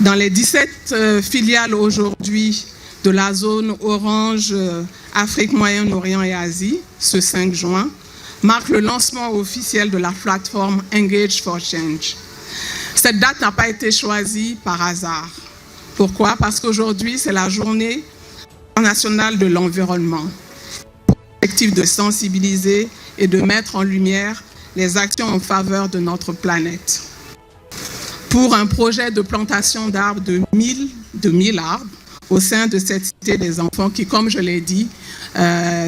Dans les 17 filiales aujourd'hui de la zone Orange, Afrique, Moyen-Orient et Asie, ce 5 juin, marque le lancement officiel de la plateforme Engage for Change. Cette date n'a pas été choisie par hasard. Pourquoi? Parce qu'aujourd'hui, c'est la journée internationale de l'environnement. L'objectif de sensibiliser et de mettre en lumière les actions en faveur de notre planète. Pour un projet de plantation d'arbres de 1000 arbres au sein de cette cité des enfants qui, comme je l'ai dit,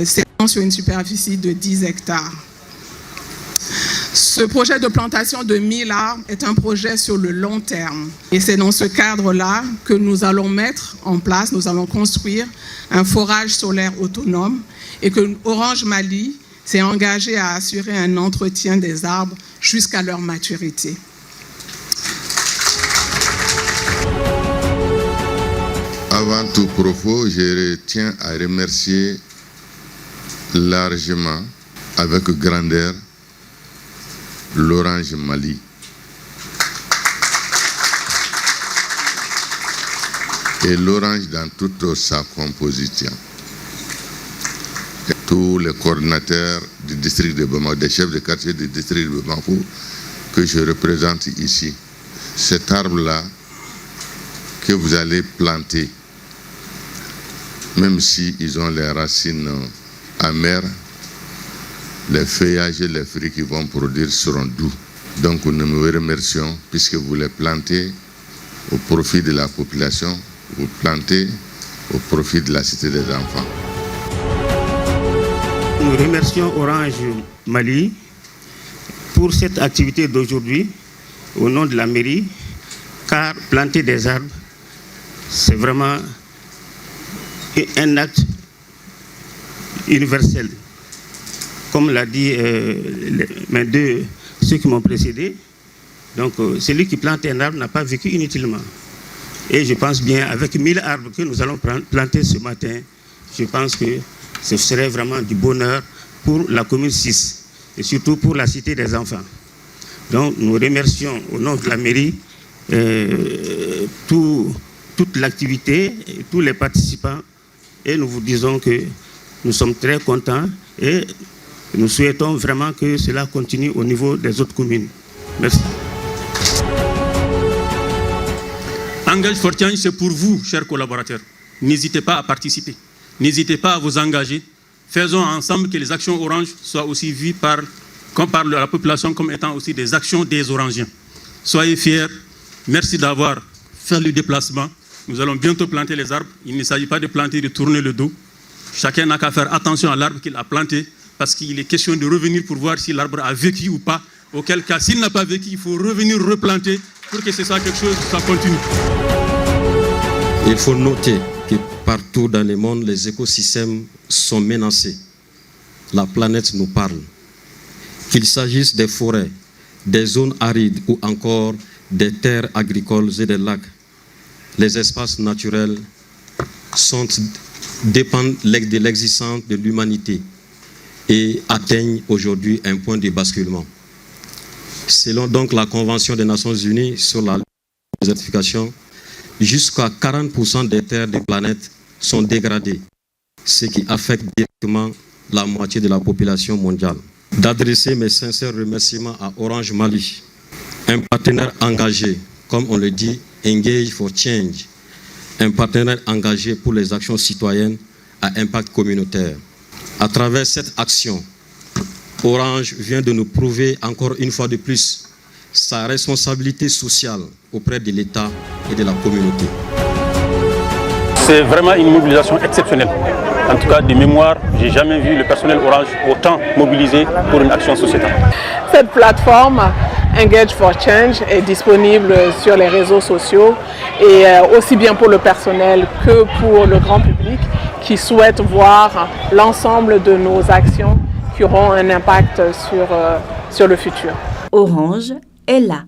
s'étend sur une superficie de 10 hectares. Ce projet de plantation de 1000 arbres est un projet sur le long terme. Et c'est dans ce cadre-là que nous allons mettre en place, nous allons construire un forage solaire autonome et que Orange Mali s'est engagé à assurer un entretien des arbres jusqu'à leur maturité. Avant tout propos, je tiens à remercier largement, avec grandeur, l'Orange Mali. Et l'Orange dans toute sa composition. Et tous les coordinateurs du district de Bamako, des chefs de quartier du district de Bamako que je représente ici. Cet arbre-là que vous allez planter, même s'ils ont les racines amères, les feuillages et les fruits qu'ils vont produire seront doux. Donc nous vous remercions puisque vous les plantez au profit de la population, vous plantez au profit de la cité des enfants. Nous remercions Orange Mali pour cette activité d'aujourd'hui au nom de la mairie, car planter des arbres, c'est vraiment un acte universel. Comme l'a dit ceux qui m'ont précédé, donc celui qui plante un arbre n'a pas vécu inutilement. Et je pense bien, avec 1000 arbres que nous allons planter ce matin, je pense que ce serait vraiment du bonheur pour la commune 6 et surtout pour la cité des enfants. Donc nous remercions au nom de la mairie toute l'activité, tous les participants, et nous vous disons que nous sommes très contents et nous souhaitons vraiment que cela continue au niveau des autres communes. Merci. Engage for Change, c'est pour vous, chers collaborateurs. N'hésitez pas à participer. N'hésitez pas à vous engager. Faisons ensemble que les actions Orange soient aussi vues par la population comme étant aussi des actions des Orangiens. Soyez fiers. Merci d'avoir fait le déplacement. Nous allons bientôt planter les arbres. Il ne s'agit pas de planter, de tourner le dos. Chacun n'a qu'à faire attention à l'arbre qu'il a planté parce qu'il est question de revenir pour voir si l'arbre a vécu ou pas. Auquel cas, s'il n'a pas vécu, il faut revenir replanter pour que ce soit quelque chose qui continue. Il faut noter que partout dans le monde, les écosystèmes sont menacés. La planète nous parle. Qu'il s'agisse des forêts, des zones arides ou encore des terres agricoles et des lacs, les espaces naturels dépendent de l'existence de l'humanité et atteignent aujourd'hui un point de basculement. Selon donc la Convention des Nations Unies sur la désertification, jusqu'à 40% des terres de la planète sont dégradées, ce qui affecte directement la moitié de la population mondiale. D'adresser mes sincères remerciements à Orange Mali, un partenaire engagé, comme on le dit, Engage for Change, un partenaire engagé pour les actions citoyennes à impact communautaire. À travers cette action, Orange vient de nous prouver encore une fois de plus sa responsabilité sociale auprès de l'État et de la communauté. C'est vraiment une mobilisation exceptionnelle. En tout cas, de mémoire, je n'ai jamais vu le personnel Orange autant mobilisé pour une action sociétale. Cette plateforme Engage for Change est disponible sur les réseaux sociaux et aussi bien pour le personnel que pour le grand public qui souhaite voir l'ensemble de nos actions qui auront un impact sur le futur. Orange est là.